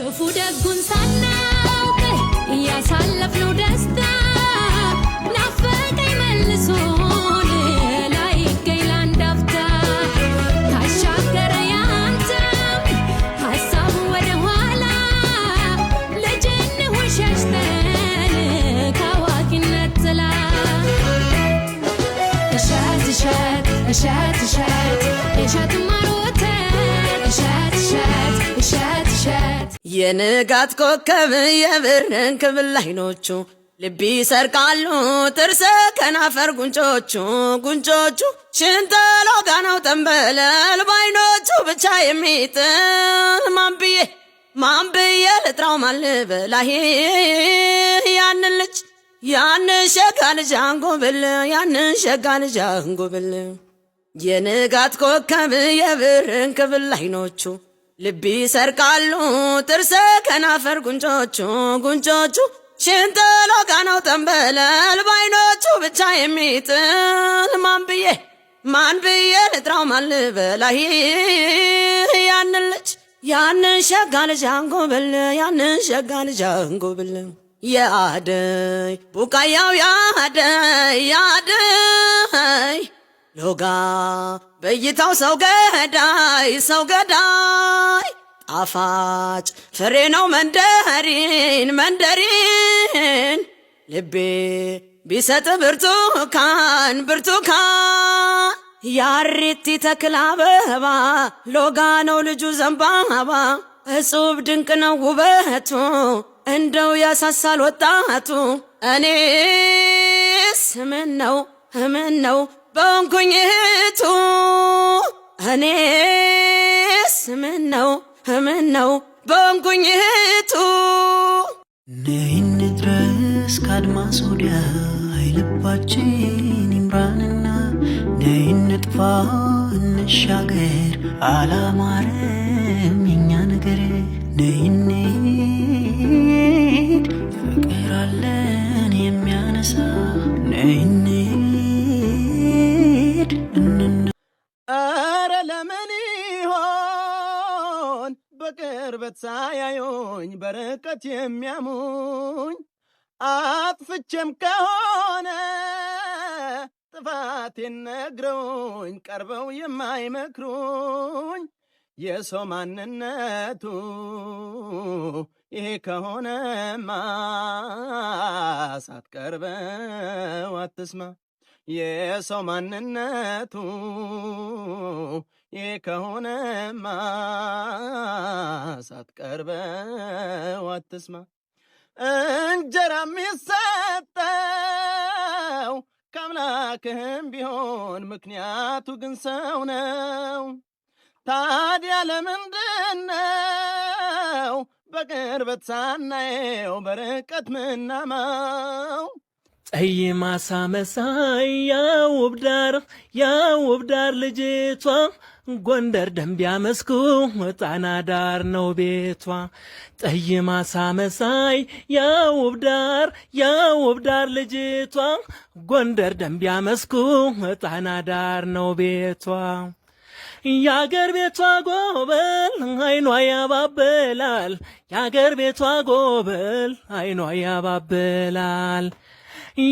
ክፉ ደጉን ሳናውቅ ያሳለፍነው ደስታ ናፈቀኝ መልሶ ላይገኝ ላንድ አፍታ ካሻገረ ያንተው ሀሳቡ ወደ ኋላ ልጅንሁን ሸሽተን ከአዋቂነት ጥላ እሸት እሸት እሸት እሸት እሸት ማሮተን እሸት እሸት እሸት እሸት የንጋት ኮከብ የብርን ክብል አይኖቹ ልብ ይሰርቃሉ ጥርስ ከናፈር ጉንጮቹ ሽንተሎ ጋናው ተንበለል ባይኖቹ ብቻ የሚጥል ማንብዬ ልጥራው ማልበላሂ ያንን ልጅ ያንን ሸጋ ልጅ አንጎብል የንጋት ኮከብ የብርን ክብል አይኖቹ ልብ ይሰርቃሉ ጥርስ ከናፈር ጉንጮቹ ሽንተሎ ጋናው ተንበለል ባይኖቹ ብቻ የሚጥል ማንብዬ ልጥራው ማልበላሂ ያንን ሸጋ ልጅ አንጎብል የአደይ ቡቃያው ያደይ ሎጋ በይታው ሰው ገዳይ ጣፋጭ ፍሬ ነው መንደሪን ልቤ ቢሰጥ ብርቱካን ያሪቲ ተክል አበባ ሎጋ ነው ልጁ ዘንባባ እጹብ ድንቅ ነው ውበቱ እንደው ያሳሳል ወጣቱ እኔስ ምን ነው በንኩኝቱ እኔስ ምን ነው በንኩኝቱ ነይን ድረስ ካድማስ ወዲያ አይልባችን ይምራንና ነይን ጥፋ እንሻገር አላማረም የኛ ነገር ነይን ፍቅር አለን የሚያነሳ ነይን አረ ለምን ይሆን በቅርበት ሳያዩኝ በርቀት የሚያሙኝ አጥፍቼም ከሆነ ጥፋቴን ነግረውኝ ቀርበው የማይመክሩኝ የሰው ማንነቱ ይሄ ከሆነማ ሳትቀርበው አትስማ የሰው ማንነቱ ይሄ ከሆነማ ሳትቀርበው አትስማ እንጀራ የሚሰጠው ከአምላክህም ቢሆን ምክንያቱ ግን ሰው ነው ታዲያ ለምንድነው በቅርበት ሳናየው በርቀት ምናማው ጠይ ማሳ መሳይ ያውብ ዳር ልጅቷ ጎንደር ደንቢያ መስኩ ጣና ዳር ነው ቤቷ ጠይ ማሳ መሳይ ያውብ ዳር ልጅቷ ጎንደር ደንቢያ መስኩ ጣና ዳር ነው ቤቷ ያገር ቤቷ ጎበል አይኗ ያባበላል ያገር ቤቷ ጎበል አይኗ ያባበላል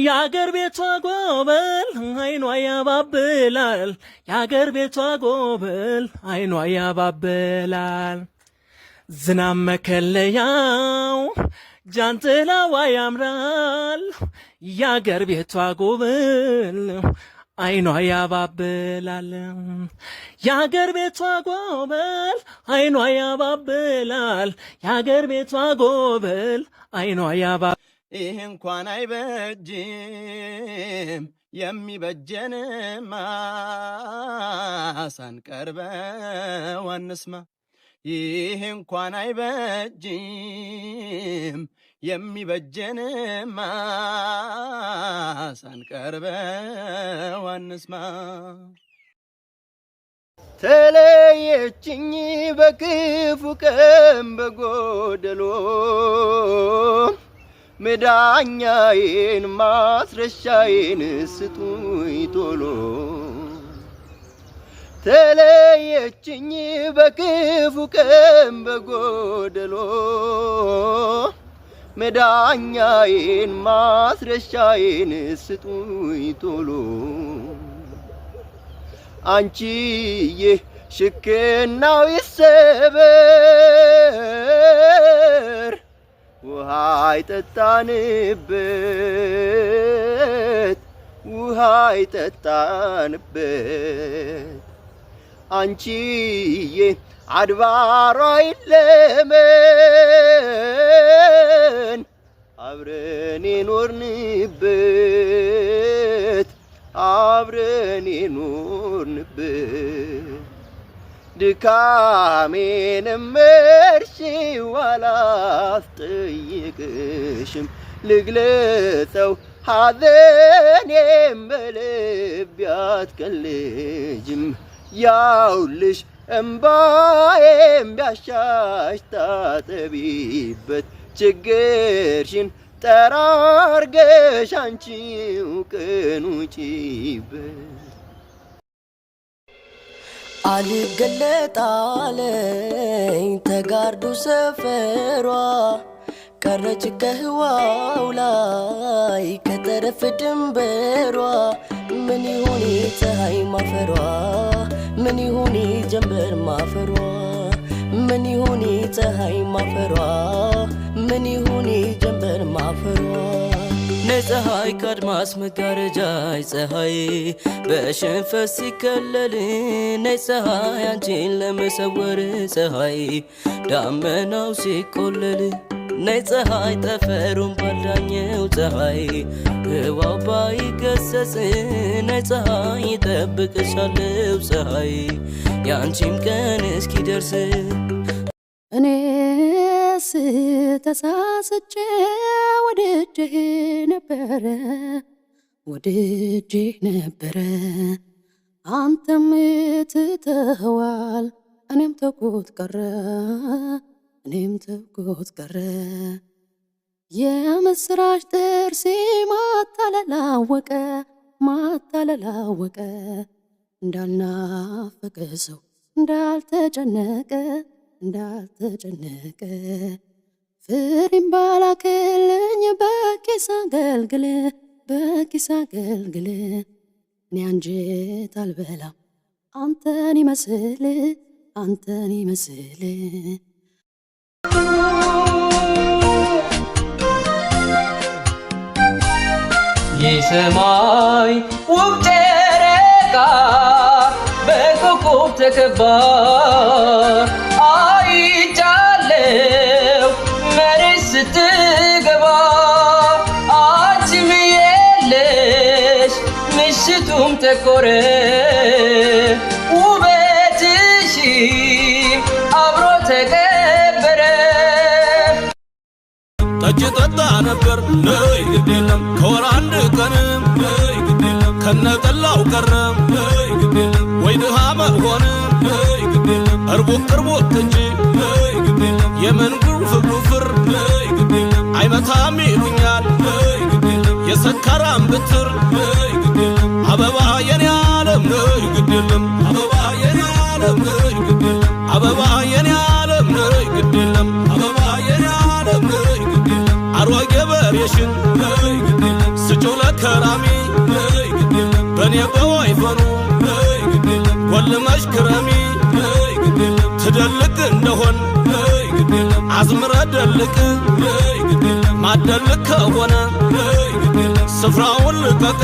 ያገር ቤቷ ጎበል አይኗ ያባበላል ያገር ቤቷ ጎበል አይኗ ያባበላል ዝናብ መከለያው ጃንጥላዋ ያምራል ያገር ቤቷ ጎበል አይኗ ያባበላል ያገር ቤቷ ጎበል አይኗ ያባበላል ያገር ቤቷ ጎበል አይኗ ያባበላል ይህ እንኳን አይበጅም የሚበጀንማ ሳንቀርበው አንስማ ይህ እንኳን አይበጅም የሚበጀንማ ሳንቀርበው አንስማ ተለየችኝ በክፉ ቀን በጎደሎ መዳኛዬን ማስረሻዬን ስጡኝ ቶሎ ተለየችኝ በክፉ ቀን በጎደሎ መዳኛዬን ማስረሻዬን ስጡኝ ቶሎ አንቺዬ ሽክናው ይሰበር ውሃ ይጠጣንበት አንቺዬ አድባሯ ይለመን አብረን የኖርንበት ድካሜንም እርሺው አላስጠይቅሽም ልግለጸው ሐዘኔም በልቤ አትቀልጅም ያውልሽ እምባዬም ቢያሻሽ ታጠቢበት ችግርሽን ጠራርገሽ አንቺው ቀን ውጪበት አልገለጣለኝ ተጋርዶ ሰፈሯ ቀረች ከህዋው ላይ ከተረፈ ድንበሯ ምን ይሁን ፀሐይ ማፈሯ ምን ይሁን ጀንበር ማፈሯ ምን ይሁን ፀሐይ ማፈሯ ምን ይሁን ጀንበር ማፈሯ ነፀሐይ ካድማስ መጋረጃይ ፀሐይ በሽንፈት ሲከለል ነፀሐይ አንቺን ለመሰወር ፀሐይ ዳመናው ሲቆለል ነፀሐይ ጠፈሩን ባልዳኘው ፀሐይ ህዋው ባይገሰጽ ነፀሐይ ጠብቅሻለው ፀሐይ ያንቺም ቀን እስኪደርስ እኔስ ተሳስቼ ወድጄህ ነበረ አንተም ትተኸዋል እኔም ተውኩት ቀረ የምስራች ጥርሴ ማታለላወቀ እንዳልናፈቀ ሰው እንዳልተጨነቀ ፍሬም ባላክልኝ በኪስ አገልግል እኔ አንጀት አልበላም አንተን ይመስል የሰማይ ውብ ጨረቃ በኮከብ ተከባ አይቻለው መሬት ስትገባ አንቺም የለሽ ምሽቱም ጠቆረ ውበትሽ አብሮ ተቀበረ ጠጅ ጠጣ ነበር ነይ ግድ የለም ከወር አንድ ቀንም ነይ ግድ የለም ከነጠላው ቀረም ነይ ግድ የለም ወይ ድሃ መሆን ነይ ግድ የለም እርቡቅ እንጂ ነይ ግድ የለም የመንጉር ፍር ነይ ግድ የለም አይመታም ይሉኛል ነይ ግድ የለም የሰካራም ብትር ነይ ግድ የለም አበባ የኔ ዓለም ነይ ግድ የለም አበባ የኔ ዓለም ነይ ግድ የለም አበባ የኔ ዓለም ነይ ግድ የለም አበባ የኔ ዓለም ነይ ግድ የለም አሮጌ በሬሽን ነይ ግድ የለም ስጪው ለከራሚ ነይ ግድ የለም በኔ በወይፈኑ ነይ ግድ የለም ወልመሽ ክረሚ ነይ ግድ የለም ትደልቅ እንደሆን ነይ ግድ የለም አዝምረ ደልቅ ነይ ግድ የለም ማደልቅ ከሆነ ነይ ግድ የለም ስፍራውን ልቀቅ